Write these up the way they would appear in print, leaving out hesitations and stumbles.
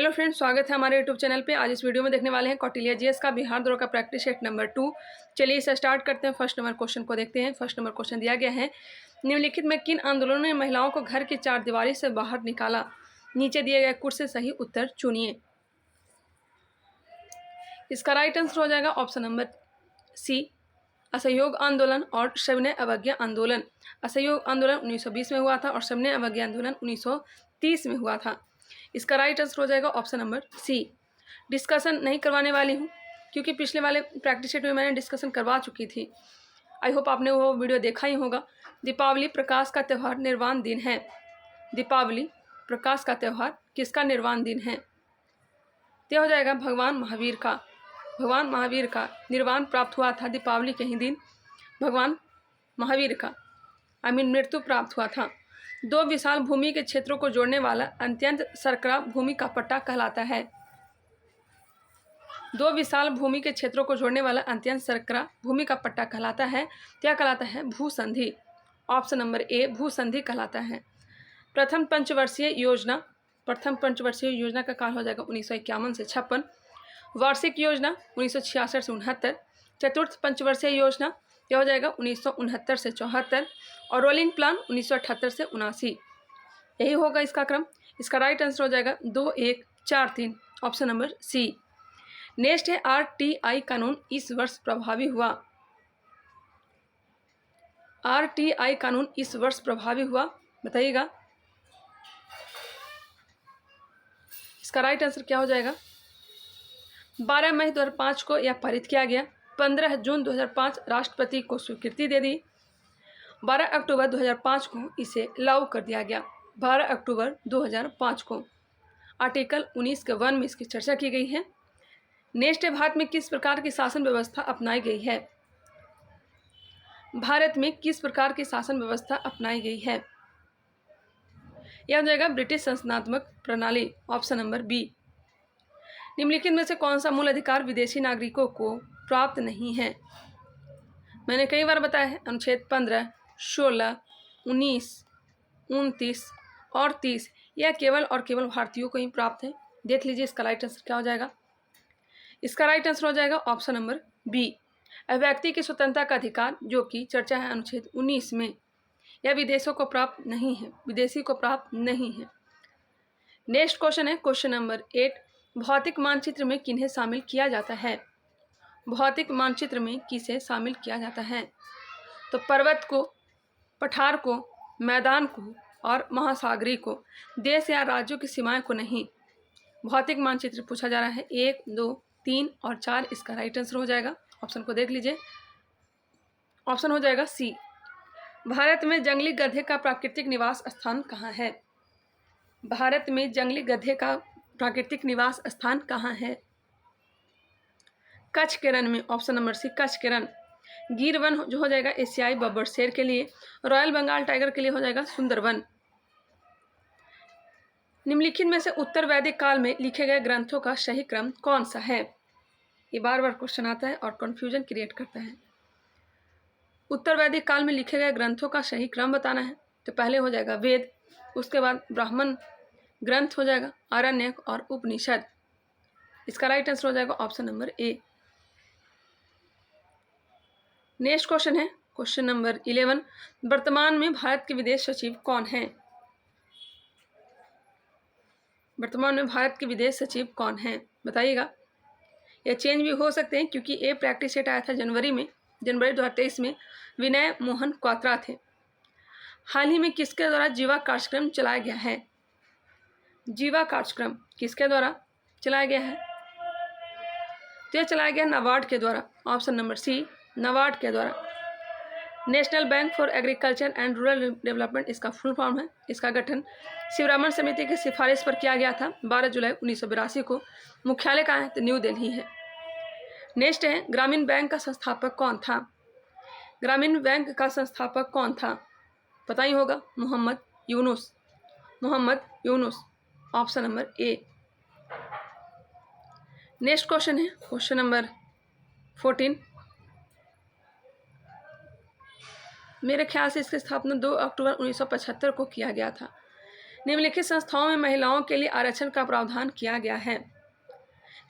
Hello friends, स्वागत है हमारे यूट्यूब चैनल पे। आज इस वीडियो में देखने वाले हैं कौटिल्य जीएस का बिहार दौर का प्रैक्टिस सेट नंबर 2। चलिए इसे स्टार्ट करते हैं। फर्स्ट नंबर क्वेश्चन को देखते हैं। फर्स्ट नंबर क्वेश्चन दिया गया है, निम्नलिखित में किन आंदोलनों ने महिलाओं को घर की चारदीवारी से बाहर निकाला? नीचे दिए गए कुछ से सही उत्तर चुनिए। इसका राइट आंसर हो जाएगा ऑप्शन नंबर सी, असहयोग आंदोलन और सविनय अवज्ञा आंदोलन। असहयोग आंदोलन 1920 में हुआ था और सविनय अवज्ञा आंदोलन 1930 में हुआ था। इसका राइट आंसर हो जाएगा ऑप्शन नंबर सी। डिस्कशन नहीं करवाने वाली हूँ क्योंकि पिछले वाले प्रैक्टिस सेट में मैंने डिस्कशन करवा चुकी थी। आई होप आपने वो वीडियो देखा ही होगा। दीपावली प्रकाश का त्यौहार, निर्वाण दिन है। दीपावली प्रकाश का त्यौहार किसका निर्वाण दिन है? यह हो जाएगा भगवान महावीर का। भगवान महावीर का निर्वाण प्राप्त हुआ था दीपावली के ही दिन। भगवान महावीर का मृत्यु प्राप्त हुआ था। दो विशाल भूमि के क्षेत्रों को जोड़ने वाला अत्यंत सर्करा भूमि का पट्टा कहलाता है। दो विशाल भूमि के क्षेत्रों को जोड़ने वाला अत्यंत सर्करा भूमि का पट्टा कहलाता है। क्या कहलाता है? भूसंधि। ऑप्शन नंबर ए, भूसंधि कहलाता है। प्रथम पंचवर्षीय योजना का काल हो जाएगा 1951 से 56। वार्षिक योजना 1966 से 69। चतुर्थ पंचवर्षीय योजना यह हो जाएगा 1969 से 74 और रोलिंग प्लान 1978 से 79। यही होगा इसका क्रम। इसका राइट आंसर हो जाएगा 2, 1, 4, 3, ऑप्शन नंबर सी। नेक्स्ट है आरटीआई कानून इस वर्ष प्रभावी हुआ। आरटीआई कानून इस वर्ष प्रभावी हुआ, बताइएगा। इसका राइट आंसर क्या हो जाएगा? 12 मई 2005 को यह पारित किया गया। 15 जून 2005 राष्ट्रपति को स्वीकृति दे दी। 12 अक्टूबर 2005 को इसे लागू कर दिया गया। 12 अक्टूबर 2005 को आर्टिकल 19 के 1 में इसकी चर्चा की गई है। नेक्स्ट, भारत में किस प्रकार की शासन व्यवस्था अपनाई गई है? भारत में किस प्रकार की शासन व्यवस्था अपनाई गई है? यह हो जाएगा ब्रिटिश संसदनात्मक प्रणाली, ऑप्शन नंबर बी। निम्नलिखित में से कौन सा मूल अधिकार विदेशी नागरिकों को प्राप्त नहीं है? मैंने कई बार बताया है, अनुच्छेद 15, 16, 19, 29 और 30 यह केवल और केवल भारतीयों को ही प्राप्त है। देख लीजिए इसका राइट आंसर क्या हो जाएगा। इसका राइट आंसर हो जाएगा ऑप्शन नंबर बी, अभिव्यक्ति की स्वतंत्रता का अधिकार, जो कि चर्चा है अनुच्छेद 19 में। यह विदेशों को प्राप्त नहीं है, विदेशी को प्राप्त नहीं है। नेक्स्ट क्वेश्चन है क्वेश्चन नंबर 8, भौतिक मानचित्र में किन्हें शामिल किया जाता है? भौतिक मानचित्र में किसे शामिल किया जाता है? तो पर्वत को, पठार को, मैदान को और महासागरी को, देश या राज्यों की सीमाएं को नहीं। भौतिक मानचित्र पूछा जा रहा है। 1, 2, 3 और 4 इसका राइट आंसर हो जाएगा। ऑप्शन को देख लीजिए। ऑप्शन हो जाएगा सी। भारत में जंगली गधे का प्राकृतिक निवास स्थान कहाँ है? भारत में जंगली गधे का प्राकृतिक निवास स्थान कहाँ है? कच्छ के रण में, ऑप्शन नंबर सी, कच्छ के रण। गिर वन जो हो जाएगा एशियाई बब्बर शेर के लिए। रॉयल बंगाल टाइगर के लिए हो जाएगा सुंदरवन। निम्नलिखित में से उत्तर वैदिक काल में लिखे गए ग्रंथों का सही क्रम कौन सा है? ये बार बार क्वेश्चन आता है और कंफ्यूजन क्रिएट करता है। उत्तर वैदिक काल में लिखे गए ग्रंथों का सही क्रम बताना है। तो पहले हो जाएगा वेद, उसके बाद ब्राह्मण ग्रंथ हो जाएगा, आरण्यक और उपनिषद। इसका राइट आंसर हो जाएगा option number A. Next question है क्वेश्चन नंबर 11, वर्तमान में भारत के विदेश सचिव कौन हैं? वर्तमान में भारत के विदेश सचिव कौन हैं, बताइएगा। यह चेंज भी हो सकते हैं क्योंकि ये प्रैक्टिस सेट आया था जनवरी 2023 में। विनय मोहन क्वात्रा थे। हाल ही में किसके द्वारा जीवा कार्यक्रम चलाया गया है? जीवा कार्यक्रम किसके द्वारा चलाया गया है? तो यह चलाया गया नाबार्ड के द्वारा, ऑप्शन नंबर सी, नाबार्ड के द्वारा। National bank for agriculture and rural development इसका फुल फॉर्म है। इसका गठन शिवरामन समिति की सिफारिश पर किया गया था 12 जुलाई 1982 को। मुख्यालय कहाँ है? तो न्यू दिल्ली है। नेक्स्ट है, ग्रामीण बैंक का संस्थापक कौन था? ग्रामीण बैंक का संस्थापक कौन था? पता ही होगा, Mohammad Yunus. Mohammad Yunus, option number A. Next question है क्वेश्चन नंबर 14। मेरे ख्याल से इसकी स्थापना 2 अक्टूबर 1975 को किया गया था। निम्नलिखित संस्थाओं में महिलाओं के लिए आरक्षण का प्रावधान किया गया है।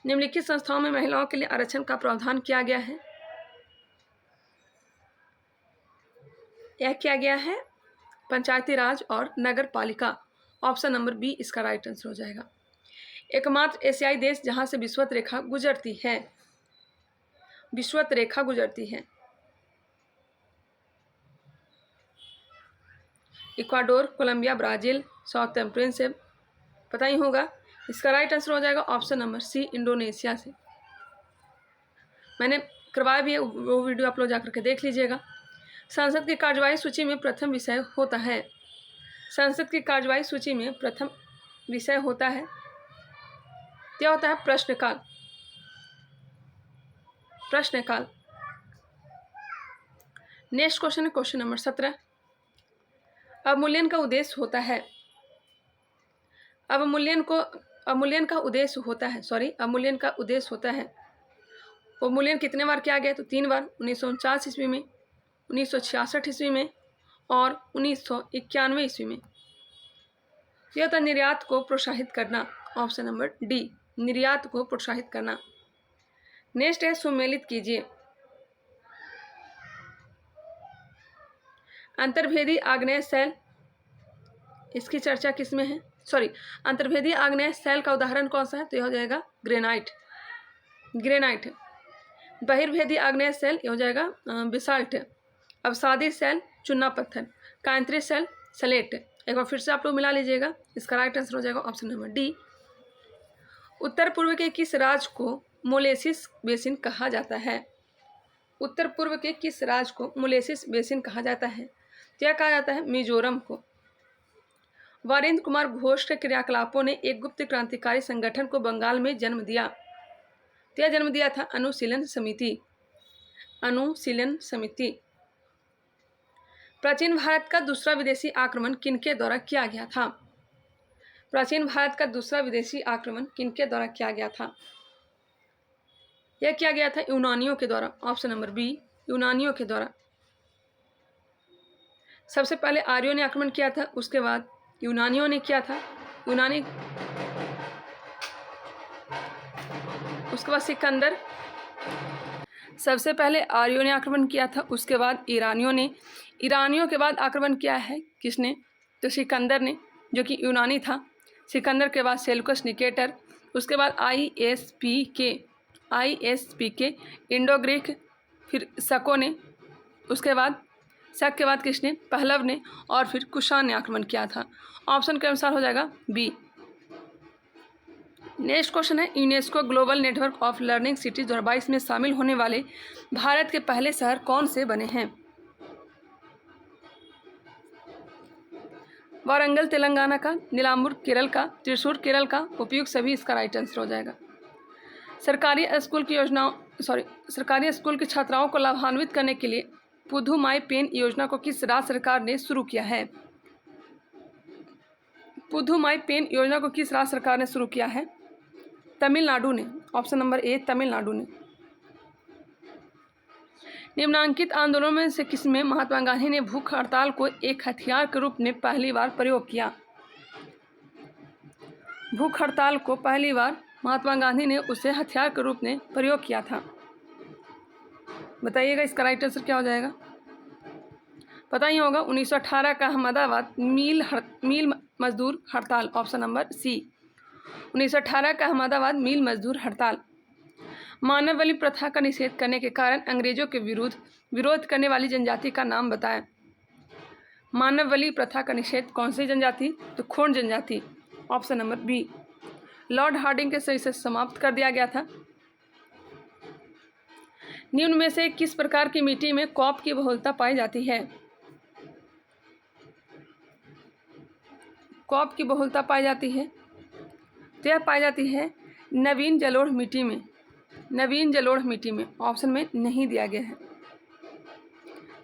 निम्नलिखित संस्थाओं में महिलाओं के लिए आरक्षण का प्रावधान किया गया है। यह किया गया है पंचायती राज और नगर पालिका। ऑप्शन नंबर बी इसका राइट आंसर हो जाएगा। एकमात्र एशियाई देश जहां से विषुवत रेखा गुजरती है, विषुवत रेखा गुजरती है, Ecuador, Colombia, Brazil, south temperance से पता ही होगा। इसका राइट आंसर हो जाएगा ऑप्शन नंबर सी इंडोनेशिया से। मैंने करवाया भी है, वो वीडियो आप लोग जाकर के देख लीजिएगा। संसद की कार्यवाही सूची में प्रथम विषय होता है। संसद की कार्यवाही सूची में प्रथम विषय होता है, क्या होता है? प्रश्नकाल। प्रश्नकाल। नेक्स्ट क्वेश्चन है क्वेश्चन नंबर 17। अवमूल्यन का उद्देश्य होता है। अवमूल्यन का उद्देश्य होता है, अवमूल्यन का उद्देश्य होता है। अवमूल्यन कितने बार किया गया? तो 3 बार, 1949 ईस्वी में, 1966 ईस्वी में और 1991 ईस्वी में। यह होता है निर्यात को प्रोत्साहित करना। ऑप्शन नंबर डी, निर्यात को प्रोत्साहित करना। नेक्स्ट है सुमेलित कीजिए। अंतर्भेदी आग्नेय शैल, इसकी चर्चा किसमें है? अंतर्भेदी आग्नेय शैल का उदाहरण कौन सा है? तो यह हो जाएगा ग्रेनाइट। ग्रेनाइट। बहिर्भेदी आग्नेय शैल यह हो जाएगा बेसाल्ट। अवसादी शैल चूना पत्थर। कांतरी शैल सलेट। एक बार फिर से आप लोग मिला लीजिएगा। इसका राइट आंसर हो जाएगा ऑप्शन नंबर डी। उत्तर पूर्व के किस राज्य को मोलेसिस बेसिन कहा जाता है? उत्तर पूर्व के किस राज्य को मोलेसिस बेसिन कहा जाता है? क्या कहा जाता है? मिजोरम को। वीरेंद्र कुमार घोष के क्रियाकलापों ने एक गुप्त क्रांतिकारी संगठन को बंगाल में जन्म दिया। क्या जन्म दिया था? अनुशीलन समिति। अनुशीलन समिति। प्राचीन भारत का दूसरा विदेशी आक्रमण किनके द्वारा किया गया था? प्राचीन भारत का दूसरा विदेशी आक्रमण किनके द्वारा किया गया था? यह किया गया था यूनानियों के द्वारा। ऑप्शन नंबर बी, यूनानियों के द्वारा। सबसे पहले आर्यों ने आक्रमण किया था, उसके बाद यूनानियों ने किया था। उसके बाद सिकंदर। सबसे पहले आर्यों ने आक्रमण किया था, उसके बाद ईरानियों ने। ईरानियों के बाद आक्रमण किया है किसने? तो सिकंदर ने, जो कि यूनानी था। सिकंदर के बाद सेल्यूकस निकेटर। उसके बाद ISP के इंडो ग्रीक, फिर शकों ने। उसके बाद शक के बाद किसने? पहलव ने। और फिर कुषाण ने आक्रमण किया था। ऑप्शन के अनुसार हो जाएगा बी। नेक्स्ट क्वेश्चन है UNESCO global network of learning cities 2022 में शामिल होने वाले भारत के पहले शहर कौन से बने हैं? वारंगल तेलंगाना का, नीलाम्बूर केरल का, त्रिशूर केरल का। उपयुक्त सभी इसका राइट आंसर हो जाएगा। सरकारी स्कूल की छात्राओं को लाभान्वित करने के लिए पुधुमाई पेन योजना को किस राज्य सरकार ने शुरू किया है? पुधुमाई पेन योजना को किस राज्य सरकार ने शुरू किया है? तमिलनाडु ने। ऑप्शन नंबर ए, तमिलनाडु ने। निम्नांकित आंदोलनों में से किसमें महात्मा गांधी ने भूख हड़ताल को एक हथियार के रूप में पहली बार प्रयोग किया? भूख हड़ताल को पहली बार महात्मा गांधी ने उसे हथियार के रूप में प्रयोग किया था। बताइएगा इसका राइट आंसर क्या हो जाएगा? पता ही होगा 1918 का अहमदाबाद मील मजदूर हड़ताल। ऑप्शन नंबर सी, 1918 का अहमदाबाद मील मजदूर हड़ताल। मानव बलि प्रथा का निषेध करने के कारण अंग्रेजों के विरोध करने वाली जनजाति का नाम बताएं। मानव बलि प्रथा का निषेध कौन सी जनजाति? तो खोंड जनजाति। Option number B. Lord Hardinge के सही से समाप्त कर दिया गया था। निम्न में से किस प्रकार की मिट्टी में कॉप की बहुलता पाई जाती है? कॉप की बहुलता पाई जाती है, तो यह पाई जाती है नवीन जलोढ़ मिट्टी में। नवीन जलोढ़ मिट्टी में ऑप्शन में नहीं दिया गया है,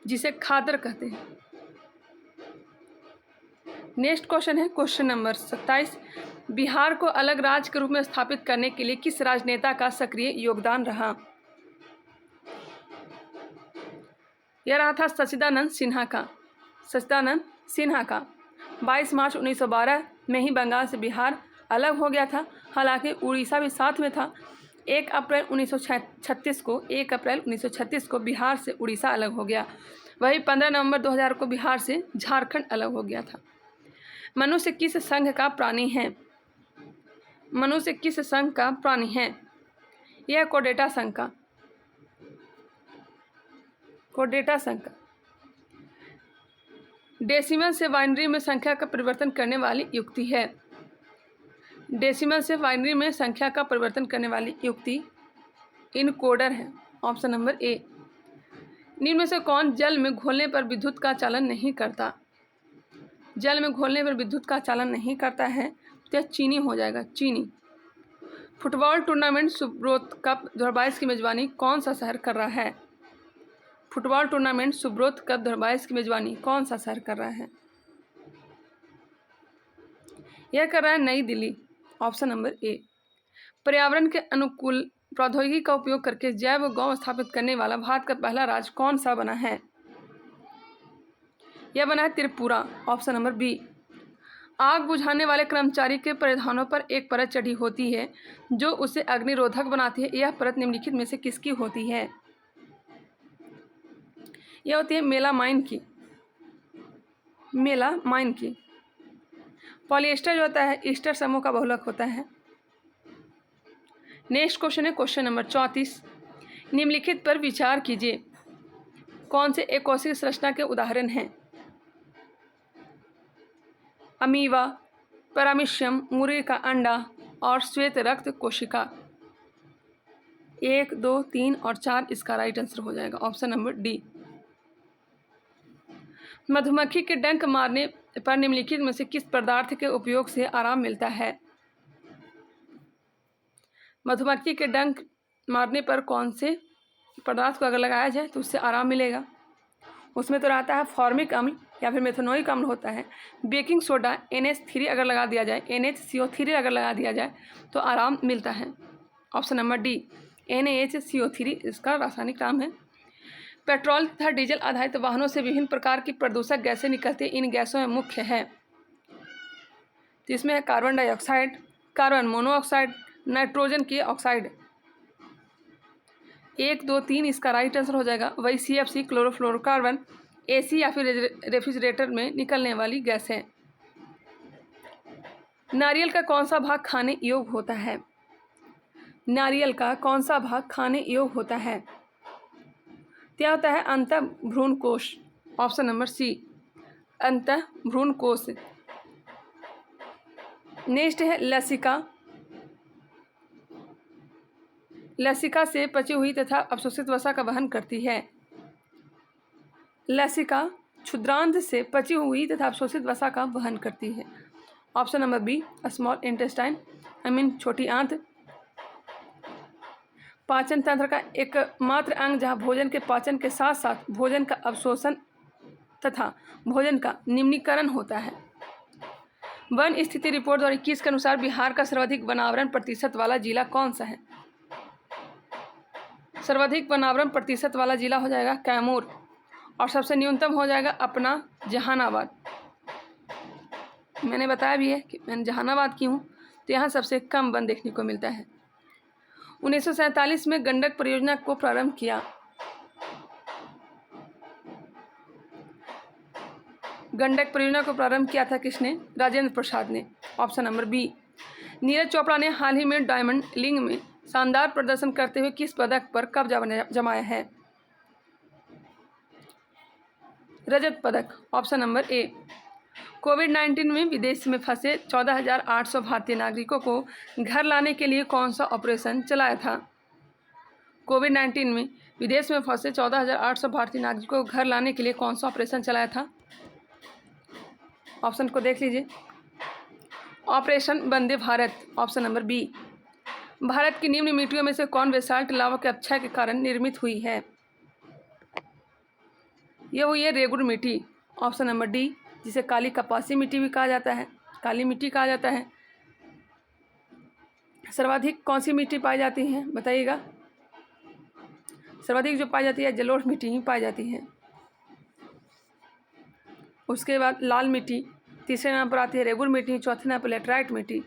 जिसे खादर कहते हैं। नेक्स्ट क्वेश्चन है क्वेश्चन नंबर 27। बिहार को अलग राज्य के रूप में स्थापित करने के लिए किस राजनेता का सक्रिय योगदान रहा? यह रहा था सच्चिदानंद सिन्हा का। 22 मार्च 1912 में ही बंगाल से बिहार अलग हो गया था। हालांकि उड़ीसा भी साथ में था। 1 अप्रैल 1936 को बिहार से उड़ीसा अलग हो गया। वही 15 नवंबर 2000 को बिहार से झारखंड अलग हो गया था। मनुष्य किस संघ का प्राणी है? मनुष्य किस संघ का प्राणी है? यह कोर्डेटा संघ का डेसिमल से बाइनरी में संख्या का परिवर्तन करने वाली युक्ति है। डेसिमल से बाइनरी में संख्या का परिवर्तन करने वाली युक्ति इनकोडर है। ऑप्शन नंबर ए। निम्न में से कौन जल में घोलने पर विद्युत का चालन नहीं करता? जल में घोलने पर विद्युत का चालन नहीं करता है तो यह चीनी हो जाएगा, चीनी। फुटबॉल टूर्नामेंट सुब्रोत कप 2022 की मेजबानी कौन सा शहर कर रहा है? फुटबॉल टूर्नामेंट सुब्रोत कप 2022 की मेजबानी कौन सा शहर कर रहा है? यह कर रहा है नई दिल्ली। ऑप्शन नंबर ए। पर्यावरण के अनुकूल प्रौद्योगिकी का उपयोग करके जैव गौ स्थापित करने वाला भारत का पहला राज्य कौन सा बना है? यह बना है त्रिपुरा। Option number B. आग बुझाने वाले कर्मचारी के परिधानों पर एक परत चढ़ी होती है जो उसे अग्निरोधक बनाती है। यह परत निम्नलिखित में से किसकी होती है? यह होती है मेलामाइन की। पॉलिएस्टर जो होता है ईस्टर समूह का बहुलक होता है। नेक्स्ट क्वेश्चन है क्वेश्चन नंबर 34। निम्नलिखित पर विचार कीजिए। कौन से एकोशिक संरचना के उदाहरण हैं? अमीबा, पैरामीशियम, मुर्गी का अंडा और श्वेत रक्त कोशिका। 1, 2, 3 और 4 इसका राइट आंसर हो जाएगा। Option number D. मधुमक्खी के डंक मारने पर निम्नलिखित में से किस पदार्थ के उपयोग से आराम मिलता है? मधुमक्खी के डंक मारने पर कौन से पदार्थ को अगर लगाया जाए तो उससे आराम मिलेगा? उसमें तो रहता है फॉर्मिक अम्ल या फिर मेथनोइक अम्ल होता है। बेकिंग सोडा NH3 अगर लगा दिया जाए, NaCO3 अगर लगा दिया जाए तो आराम मिलता है। ऑप्शन नंबर डी NaHCO3 इसका रासायनिक नाम है। पेट्रोल तथा डीजल आधारित वाहनों से विभिन्न प्रकार की प्रदूषक गैसें निकलती हैं। इन गैसों में मुख्य है तो इसमें है carbon dioxide, carbon monoxide, nitrogen की ऑक्साइड। 1, 2, 3 इसका राइट आंसर हो जाएगा। वही CFC क्लोरोफ्लोरोकार्बन AC या फिर रेफ्रिजरेटर में निकलने वाली गैस है। नारियल का कौन सा भाग खाने योग्य होता है? नारियल का कौन सा भाग खाने योग्य होता है? क्या होता है? अंतःभ्रूण कोश। ऑप्शन नंबर सी अंतःभ्रूण कोश। नेक्स्ट है लसिका। लसिका से पची हुई तथा अवशोषित वसा का वहन करती है। लसिका क्षुद्रांत से पची हुई तथा अवशोषित वसा का वहन करती है। Option number B small intestine छोटी आंत। पाचन तंत्र का एकमात्र अंग जहां भोजन के पाचन के साथ साथ भोजन का अवशोषण तथा भोजन का निम्नीकरण होता है। वन स्थिति रिपोर्ट 2021 के अनुसार बिहार का सर्वाधिक वनावरण प्रतिशत वाला जिला कौन सा है? सर्वाधिक वनावरण प्रतिशत वाला जिला हो जाएगा कैमूर और सबसे न्यूनतम हो जाएगा अपना जहानाबाद। मैंने बताया भी है कि मैं जहानाबाद की हूँ तो यहाँ सबसे कम वन देखने को मिलता है। 1947 में गंडक परियोजना को प्रारंभ किया। गंडक परियोजना को प्रारंभ किया था किसने? राजेंद्र प्रसाद ने। Option number B. Neeraj Chopra ने हाल ही में डायमंड लीग में शानदार प्रदर्शन करते हुए किस पदक पर कब्जा जमाया है? रजत पदक। ऑप्शन नंबर ए। कोविड-19 में विदेश में फंसे 14,800 भारतीय नागरिकों को घर लाने के लिए कौन सा ऑपरेशन चलाया था? कोविड-19 में विदेश में फंसे 14,800 भारतीय नागरिकों को घर लाने के लिए कौन सा ऑपरेशन चलाया था? ऑप्शन को देख लीजिए। Operation Vande Bharat. Option number B. Bharat की निम्न मिट्टियों में से कौन बेसाल्ट लावा के अपक्षय के कारण निर्मित हुई है? यह हुई है रेगुड़ मिट्टी। ऑप्शन नंबर डी, जिसे काली कपासी मिट्टी भी कहा जाता है, काली मिट्टी कहा जाता है। सर्वाधिक कौन सी मिट्टी पाई जाती है बताइएगा? सर्वाधिक जो पाई जाती है जलोढ़ मिट्टी ही पाई जाती है। उसके बाद लाल मिट्टी, तीसरे नंबर पर आती है रेगुर मिट्टी, चौथे नंबर पर लेटराइट मिट्टी।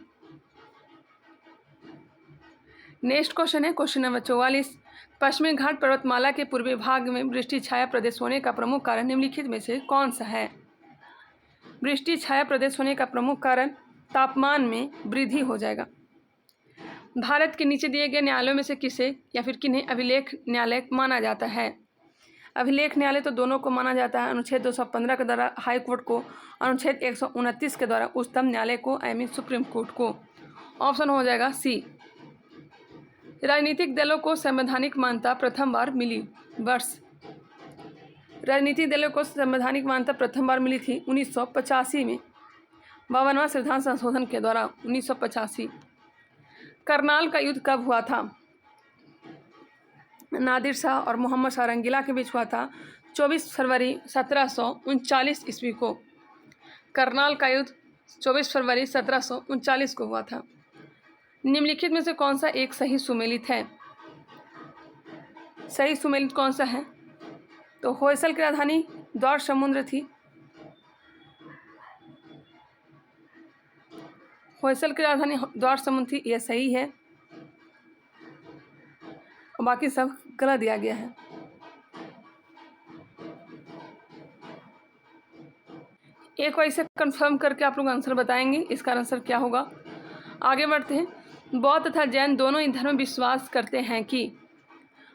नेक्स्ट क्वेश्चन है क्वेश्चन नंबर 44। पश्चिमी घाट पर्वतमाला के पूर्वी भाग में वृष्टि छाया प्रदेश होने का प्रमुख कारण निम्नलिखित में से कौन सा है? वृष्टि छाया प्रदेश होने का प्रमुख कारण तापमान में वृद्धि हो जाएगा। भारत के नीचे दिए गए न्यायालयों में से किसे या फिर किन्हें अभिलेख न्यायालय माना जाता है? अभिलेख न्यायालय तो दोनों को माना जाता है, अनुच्छेद 215 के द्वारा हाई कोर्ट को, अनुच्छेद 129 के द्वारा उच्चतम न्यायालय को, आई मीन सुप्रीम कोर्ट को। ऑप्शन हो जाएगा सी। राजनीतिक दलों को संवैधानिक मान्यता प्रथम बार मिली वर्ष? राजनीतिक दलों को संवैधानिक मान्यता प्रथम बार मिली थी 1985 में, 52वां संविधान संशोधन के द्वारा 1985। करनाल का युद्ध कब हुआ था? नादिर शाह और मोहम्मद शाह रंगीला के बीच हुआ था 24 फरवरी 1739 ईस्वी को। करनाल का युद्ध 24 फरवरी 1739 को हुआ था। निम्नलिखित में से कौन सा एक सही सुमेलित है? सही सुमेलित कौन सा है? तो होयसल की राजधानी द्वार समुद्र थी। होयसल की राजधानी द्वार समुद्र थी, यह सही है, और बाकी सब गलत दिया गया है। एक बार इसे कंफर्म करके आप लोग आंसर बताएंगे, इसका आंसर क्या होगा। आगे बढ़ते हैं। बौद्ध तथा जैन दोनों ही धर्म विश्वास करते हैं कि,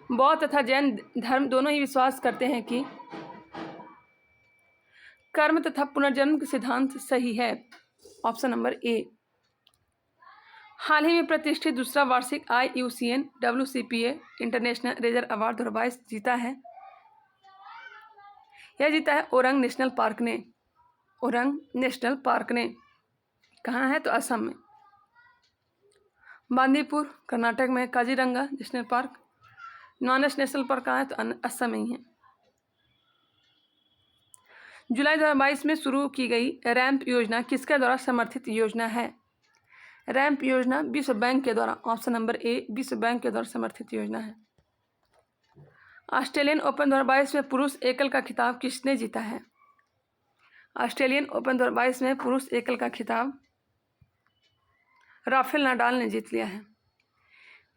बौद्ध तथा जैन धर्म दोनों ही विश्वास करते हैं कि कर्म तथा पुनर्जन्म के सिद्धांत सही है। ऑप्शन नंबर ए। हाल ही में प्रतिष्ठित दूसरा वार्षिक IUCN WCPA international ranger award 2022 जीता है। यह जीता है ओरंग नेशनल पार्क ने। ओरंग नेशनल पार्क ने कहाँ है? तो असम में। बांदीपुर कर्नाटक में। Kaziranga national park, Manas national park कहाँ है? तो असम में ही है। जुलाई 2022 में शुरू की गई रैंप योजना किसके द्वारा समर्थित योजना है? रैंप योजना विश्व बैंक के द्वारा। ऑप्शन नंबर ए, विश्व बैंक के द्वारा समर्थित योजना है। ऑस्ट्रेलियन ओपन 2022 में पुरुष एकल का खिताब किसने जीता है? ऑस्ट्रेलियन ओपन 2022 में पुरुष एकल का खिताब राफेल नाडाल ने जीत लिया है।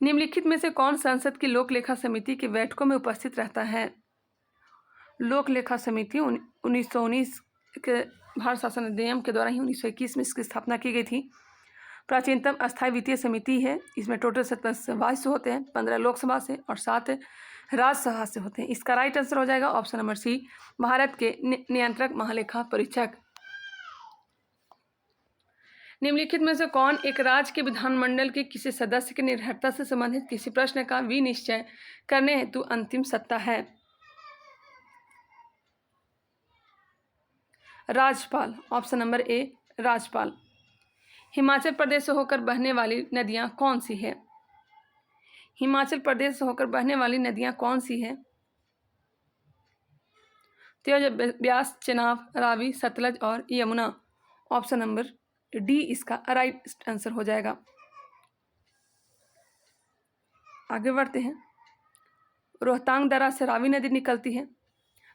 निम्नलिखित में से कौन संसद की लोक लेखा समिति की बैठकों में उपस्थित रहता है? लोक लेखा समिति 1919 के भारत शासन अधिनियम के द्वारा ही 1921 में इसकी स्थापना की गई थी। प्राचीनतम अस्थायी वित्तीय समिति है। इसमें टोटल सदस्य होते हैं, 15 लोकसभा से और 7 राज्यसभा से होते हैं। इसका राइट आंसर हो जाएगा ऑप्शन नंबर सी, भारत के नियंत्रक महालेखा परीक्षक। निम्नलिखित में से कौन एक राज्य के विधानमंडल के किसी सदस्य की निर्भरता से संबंधित किसी प्रश्न का विनिश्चय करने हेतु अंतिम सत्ता है? राज्यपाल। ऑप्शन नंबर ए, राज्यपाल। हिमाचल प्रदेश से होकर बहने वाली नदियां कौन सी है? हिमाचल प्रदेश से होकर बहने वाली नदियां कौन सी है? तेज, ब्यास, चेनाब, रावी, सतलज और यमुना। ऑप्शन नंबर डी इसका राइट आंसर हो जाएगा। आगे बढ़ते हैं। रोहतांग दर्रा से रावी नदी निकलती है।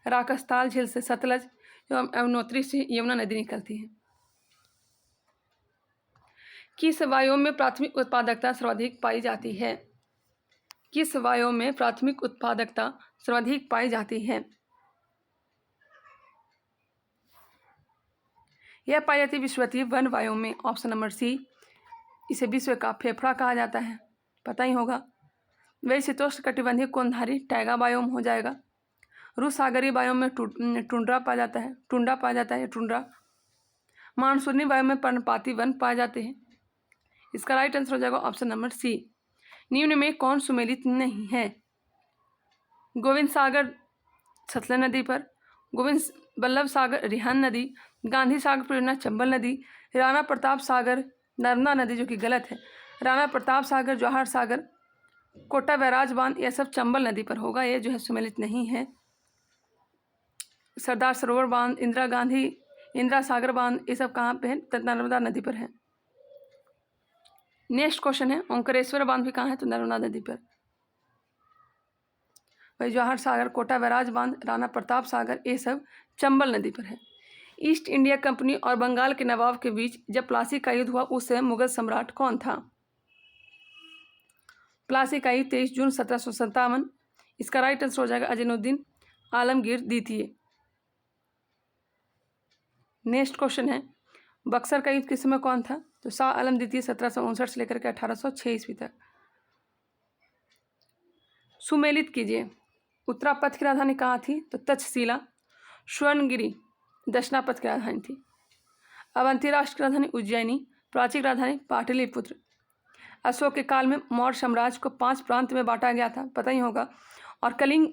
राकसताल झील से सतलज एवं यमुनोत्री से यमुना नदी निकलती है। किस वायु में प्राथमिक उत्पादकता सर्वाधिक पाई जाती है? किस वायु में प्राथमिक उत्पादकता सर्वाधिक पाई जाती है? यह पाई जाती है विषुवतीय वन वायु में। ऑप्शन नंबर सी, इसे विश्व का फेफड़ा कहा जाता है, पता ही होगा। वही शीतोष्ण कटिबंधीय कोनधारी टैगा बायोम हो जाएगा। रूस सागरीय बायोम में टुंड्रा पाया जाता है, टुंडा पाया जाता है, टुंड्रा। मानसूनी वायु में पर्णपाती वन पाए जाते हैं। इसका राइट आंसर हो जाएगा ऑप्शन नंबर सी। निम्न में कौन सुमेलित नहीं है? गोविंद सागर सतलज नदी पर, गोविंद बल्लभ सागर रिहन नदी, गांधी सागर परियोजना चंबल नदी, राणा प्रताप सागर नर्मदा नदी जो कि गलत है, राणा प्रताप सागर, जवाहर सागर, कोटा बैराज बांध, यह सब चंबल नदी पर होगा। ये जो है सुमेलित नहीं है। सरदार सरोवर बांध, इंदिरा सागर बांध, ये सब कहाँ पे है? नर्मदा नदी पर है। नेक्स्ट क्वेश्चन है ओंकारेश्वर बांध भी कहाँ है? तो नर्मदा नदी पर। वही जवाहर सागर, कोटा बैराज बांध, राणा प्रताप सागर, ये सब चंबल नदी पर है। ईस्ट इंडिया कंपनी और बंगाल के नवाब के बीच जब प्लासी का युद्ध हुआ उस समय मुगल सम्राट कौन था? प्लासी का युद्ध 23 जून 1757। इसका राइट आंसर हो जाएगा अजीमुद्दीन आलमगीर द्वितीय। नेक्स्ट क्वेश्चन है, बक्सर का युद्ध किस समय कौन था? तो शाह आलम द्वितीय 1759 से लेकर के 1806 ईस्वी तक। सुमेलित कीजिए। उत्तरापथ की राजधानी कहाँ थी? तो तक्षशिला। स्वर्णगिरी दक्षिणापथ की राजधानी थी। अवंती राष्ट्र की राजधानी उज्जैनी। प्राचीन राजधानी पाटलिपुत्र। अशोक के काल में मौर्य साम्राज्य को 5 प्रांत में बांटा गया था, पता ही होगा। और कलिंग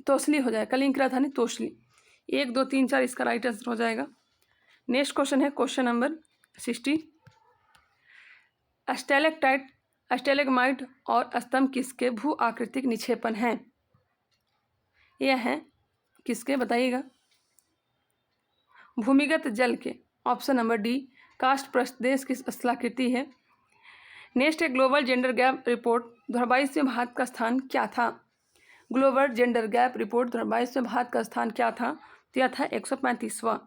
तोसली हो जाए, कलिंग की राजधानी तोसली। 1 2 3 4 इसका राइट आंसर हो जाएगा। नेक्स्ट क्वेश्चन है क्वेश्चन नंबर 60। स्टैलेक्टाइट, स्टैलेग्माइट और स्तंभ किसके भू आकृतिक निक्षेपण हैं? यह है किसके, बताइएगा। भूमिगत जल के। ऑप्शन नंबर डी कास्ट प्रदेश की स्थलाकृति है। नेक्स्ट है ग्लोबल जेंडर गैप रिपोर्ट 2022 में भारत का स्थान क्या था? ग्लोबल जेंडर गैप रिपोर्ट 2022 में भारत का स्थान क्या था? तो यह था 135वां।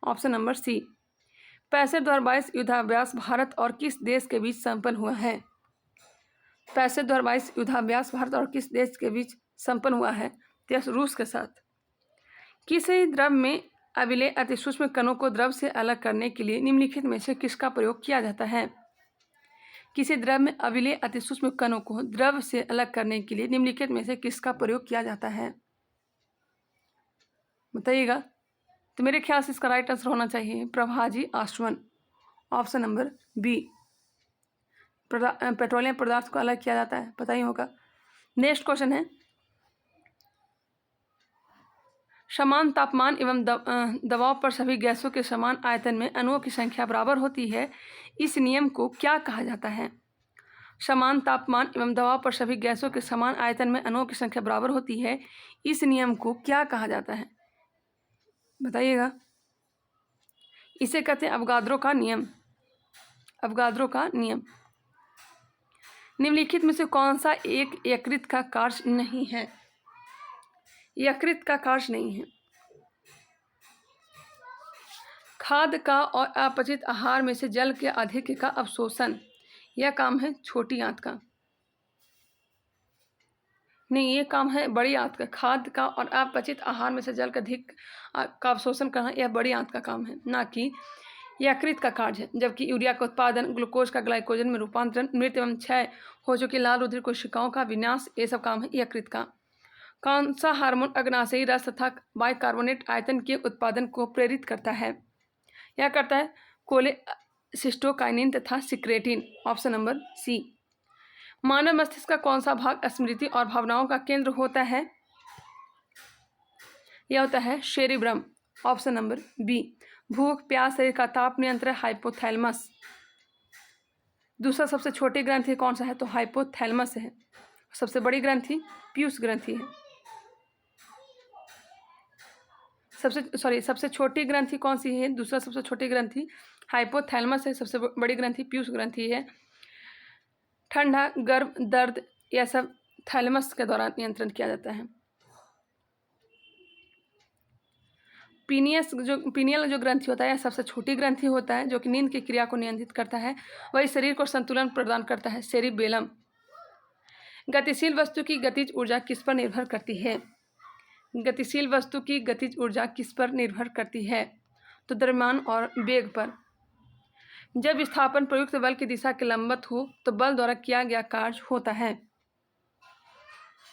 ऑप्शन नंबर सी। 65 युद्धाभ्यास भारत और किस देश के बीच संपन्न हुआ है? 65 युद्धाभ्यास भारत और किस देश के बीच संपन्न हुआ है? तो रूस के साथ। किसी द्रव में अविलेय अति सूक्ष्म कणों को द्रव से अलग करने के लिए निम्नलिखित में से किसका प्रयोग किया जाता है? किसी द्रव में अविलेय अति सूक्ष्म कणों को द्रव से अलग करने के लिए निम्नलिखित में से किसका प्रयोग किया जाता है? बताइएगा। तो मेरे ख्याल से इसका राइट आंसर होना चाहिए प्रभाजी आश्वन। Option number B. पेट्रोलियम पदार्थ को अलग किया जाता है, पता ही होगा। नेक्स्ट क्वेश्चन है, समान तापमान एवं दबाव पर सभी गैसों के समान आयतन में अणुओं की संख्या बराबर होती है, इस नियम को क्या कहा जाता है? समान तापमान एवं दबाव पर सभी गैसों के समान आयतन में अणुओं की संख्या बराबर होती है, इस नियम को क्या कहा जाता है? बताइएगा। इसे कहते हैं अवगाद्रो का नियम। अवगाद्रो का नियम। निम्नलिखित में से कौन सा एक यकृत का कार्य नहीं है? यकृत का कार्य नहीं है। खाद्य का और अपचित आहार में से जल के अधिक का अवशोषण, यह काम है छोटी आंत का। नहीं, ये काम है बड़ी आंत का। खाद्य का और अपचित आहार में से जल का अधिक का अवशोषण करना, यह बड़ी आंत का काम है, ना कि यकृत का कार्य है। जबकि यूरिया का उत्पादन, ग्लूकोज का ग्लाइकोजन में रूपांतरण, मृत एवं क्षय हो चुकी लाल रुधिर कोशिकाओं का विनाश, ये सब काम है यकृत का। कौन सा हार्मोन अग्नाशयी रस तथा बाइकार्बोनेट आयतन के उत्पादन को प्रेरित करता है? यह करता है कोलेसिस्टोकाइनिन तथा सिक्रेटिन। Option number C. मानव मस्तिष्क का कौन सा भाग स्मृति और भावनाओं का केंद्र होता है? यह होता है सेरिब्रम। Option number B. भूख, प्यास, शरीर का ताप नियंत्रण हाइपोथैलेमस। दूसरा सबसे छोटी ग्रंथि कौन सा है? तो हाइपोथैलेमस है। सबसे बड़ी ग्रंथि पीयूष ग्रंथि है। सबसे छोटी ग्रंथि कौन सी है? दूसरा सबसे छोटी ग्रंथि हाइपोथैलेमस है। सबसे बड़ी ग्रंथि पीयूष ग्रंथि है। ठंडा, गर्म, दर्द, यह सब थैलेमस के द्वारा नियंत्रण किया जाता है। पीनियल जो ग्रंथि होता है, यह सबसे छोटी ग्रंथि होता है जो कि नींद की क्रिया को नियंत्रित करता है। वही शरीर को संतुलन प्रदान करता है, सेरिबेलम। गतिशील वस्तु की गतिज ऊर्जा किस पर निर्भर करती है? गतिशील वस्तु की गतिज ऊर्जा किस पर निर्भर करती है? तो द्रव्यमान और वेग पर। जब विस्थापन प्रयुक्त बल की दिशा के लंबवत हो तो बल द्वारा किया गया कार्य होता है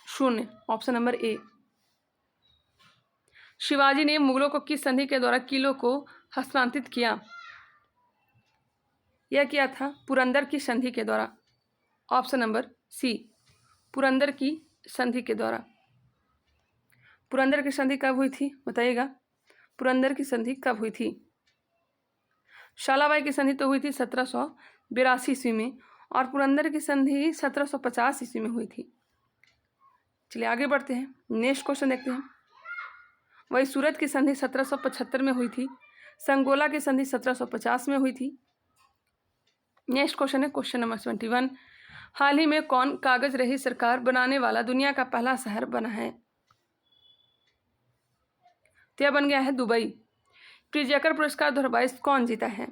शून्य। ऑप्शन नंबर ए। शिवाजी ने मुगलों को किस संधि के द्वारा किलों को हस्तांतरित किया? यह किया था पुरंदर की संधि के द्वारा। ऑप्शन नंबर सी। पुरंदर की संधि के द्वारा। पुरंदर की संधि कब हुई थी? बताइएगा। पुरंदर की संधि कब हुई थी? शालाबाई की संधि तो हुई थी 1782 ईस्वी में, और पुरंदर की संधि 1750 ईस्वी में हुई थी। चलिए आगे बढ़ते हैं, नेक्स्ट क्वेश्चन देखते हैं। वही सूरत की संधि 1775 में हुई थी। संगोला की संधि 1750 में हुई थी। नेक्स्ट क्वेश्चन है क्वेश्चन नंबर 21। हाल ही में कौन कागज रहित सरकार बनाने वाला दुनिया का पहला शहर बना है? तो यह बन गया है दुबई। प्रिजकर पुरस्कार 2022 कौन जीता है?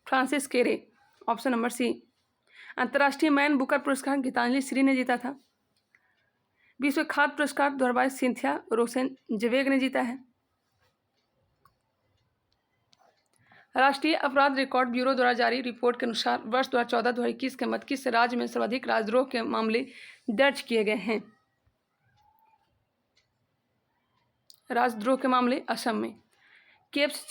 फ्रांसिस केरे, ऑप्शन नंबर सी। अंतर्राष्ट्रीय मैन बुकर पुरस्कार गीतांजलि श्री ने जीता था। विश्व खाद्य पुरस्कार 2022 सिंथिया रोसेनजेवेग ने जीता है। राष्ट्रीय अपराध रिकॉर्ड ब्यूरो द्वारा जारी रिपोर्ट के अनुसार वर्ष 2014-2021 के मध्य किस राज्य में सर्वाधिक राजद्रोह के मामले दर्ज किए गए हैं? राजद्रोह के मामले असम में। केप्स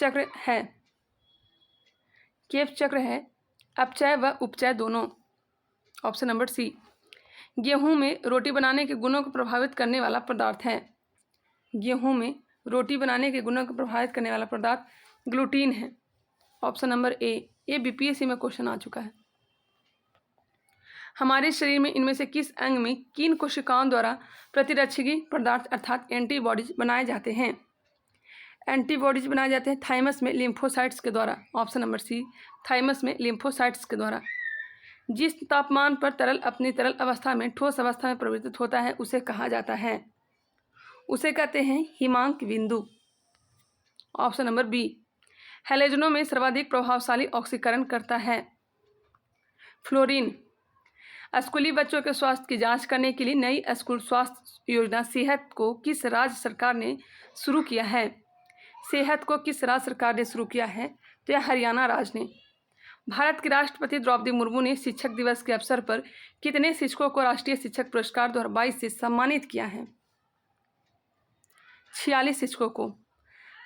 चक्र है अपचय व उपचय दोनों, ऑप्शन नंबर सी। गेहूं में रोटी बनाने के गुणों को प्रभावित करने वाला पदार्थ है। गेहूं में रोटी बनाने के गुणों को प्रभावित करने वाला पदार्थ ग्लूटीन है, ऑप्शन नंबर ए। ये बीपीएससी में क्वेश्चन आ चुका है। हमारे शरीर में इनमें से किस अंग में किन कोशिकाओं द्वारा प्रतिरक्षी पदार्थ अर्थात एंटीबॉडीज बनाए जाते हैं? एंटीबॉडीज बनाए जाते हैं थाइमस में लिम्फोसाइट्स के द्वारा, ऑप्शन नंबर सी। थाइमस में लिम्फोसाइट्स के द्वारा। जिस तापमान पर तरल अपनी तरल अवस्था में ठोस अवस्था में परिवर्तित होता है उसे कहा जाता है? उसे कहते हैं हिमांक बिंदु, ऑप्शन नंबर बी। हैलोजनों में सर्वाधिक प्रभावशाली ऑक्सीकरण करता है फ्लोरीन। स्कूली बच्चों के स्वास्थ्य की जांच करने के लिए नई स्कूल स्वास्थ्य योजना सेहत को किस राज्य सरकार ने शुरू किया है? सेहत को किस राज्य सरकार ने शुरू किया है? तो यह हरियाणा राज्य ने। भारत के राष्ट्रपति द्रौपदी मुर्मू ने शिक्षक दिवस के अवसर पर कितने शिक्षकों को राष्ट्रीय शिक्षक पुरस्कार 2022 से सम्मानित किया है? 46 शिक्षकों को।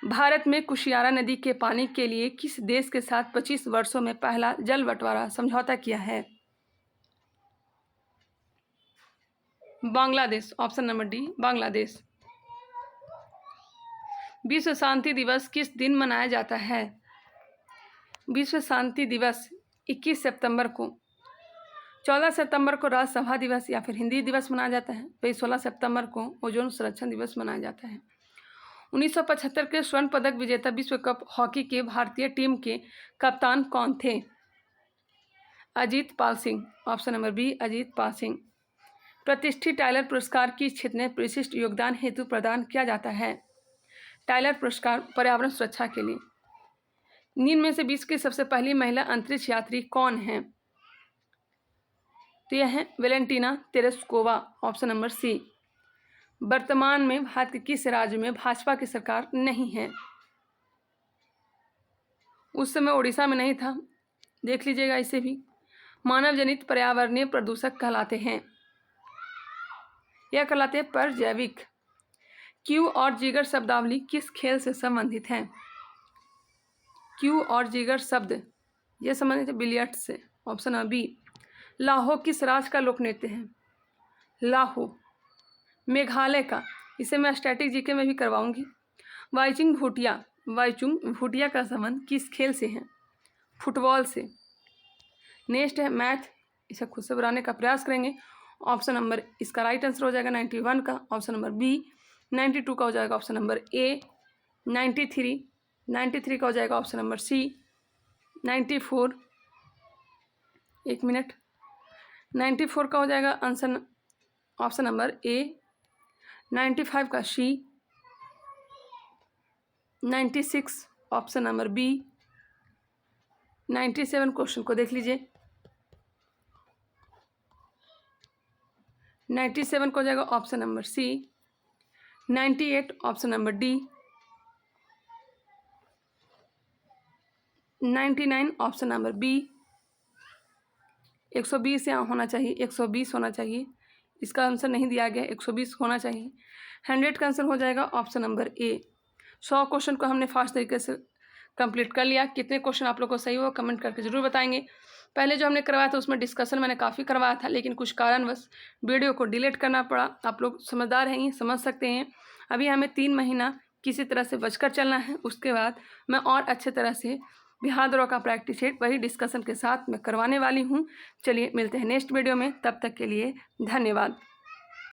भारत में कुशियारा नदी के पानी के लिए किस देश के साथ 25 वर्षों में पहला जल बंटवारा समझौता किया है? Bangladesh, option number D Bangladesh. विश्व शांति दिवस किस दिन मनाया जाता है? विश्व शांति दिवस 21 सितंबर को। 14 सितंबर को राज्यसभा दिवस या फिर हिंदी दिवस मनाया जाता है। वही 16 सितंबर को ओजोन संरक्षण दिवस मनाया जाता है। 1975 के स्वर्ण पदक विजेता विश्व कप हॉकी के भारतीय टीम के कप्तान कौन थे? Ajit Pal Singh, option number B Ajit Pal Singh. प्रतिष्ठित टाइलर पुरस्कार किस क्षेत्र में विशिष्ट योगदान हेतु प्रदान किया जाता है? टाइलर पुरस्कार पर्यावरण सुरक्षा के लिए। निम्न में से विश्व की सबसे पहली महिला अंतरिक्ष यात्री कौन है? तो यह है Valentina Tereshkova, option number C. वर्तमान में भारत के किस राज्य में भाजपा की सरकार नहीं है? उस समय उड़ीसा में नहीं था, देख लीजिएगा इसे भी। मानव जनित पर्यावरणीय प्रदूषक कहलाते हैं। यह कहलाते हैं परजैविक। क्यू और जिगर शब्दावली किस खेल से संबंधित है? क्यू और जिगर शब्द यह संबंधित है बिलियर्ड्स से, ऑप्शन नंबर बी। लाहो किस राज्य का लोक नृत्य है? लाहो मेघालय का। इसे मैं स्टैटिक जीके में भी करवाऊंगी। वाईचुंग भूटिया का संबंध किस खेल से है? फुटबॉल से। नेक्स्ट है मैथ, इसे खुद से बनाने का प्रयास करेंगे। ऑप्शन नंबर इसका राइट आंसर हो जाएगा 91 का, ऑप्शन नंबर बी। 92 का हो जाएगा ऑप्शन नंबर ए। 93 का हो जाएगा ऑप्शन नंबर सी। 94 एक मिनट 94 का हो जाएगा आंसर ऑप्शन नंबर ए। 95 का C. 96 option number B. 97 question को देख लीजिए। 97 को हो जाएगा option number C. 98 option number D. 99 option number B. 120 यहाँ होना चाहिए, 120 होना चाहिए। इसका आंसर नहीं दिया गया, 120 होना चाहिए। 100 का आंसर हो जाएगा ऑप्शन नंबर ए। 100 क्वेश्चन को हमने फास्ट तरीके से कंप्लीट कर लिया। कितने क्वेश्चन आप लोग को सही हो कमेंट करके जरूर बताएंगे। पहले जो हमने करवाया था उसमें डिस्कशन मैंने काफ़ी करवाया था, लेकिन कुछ कारणवश वीडियो को डिलीट करना पड़ा। आप लोग समझदार हैं, समझ सकते हैं। अभी हमें 3 महीना किसी तरह से बचकर चलना है। उसके बाद मैं और अच्छे तरह से बिहार दौरा का प्रैक्टिस सेट वही डिस्कशन के साथ मैं करवाने वाली हूँ। चलिए मिलते हैं नेक्स्ट वीडियो में, तब तक के लिए धन्यवाद।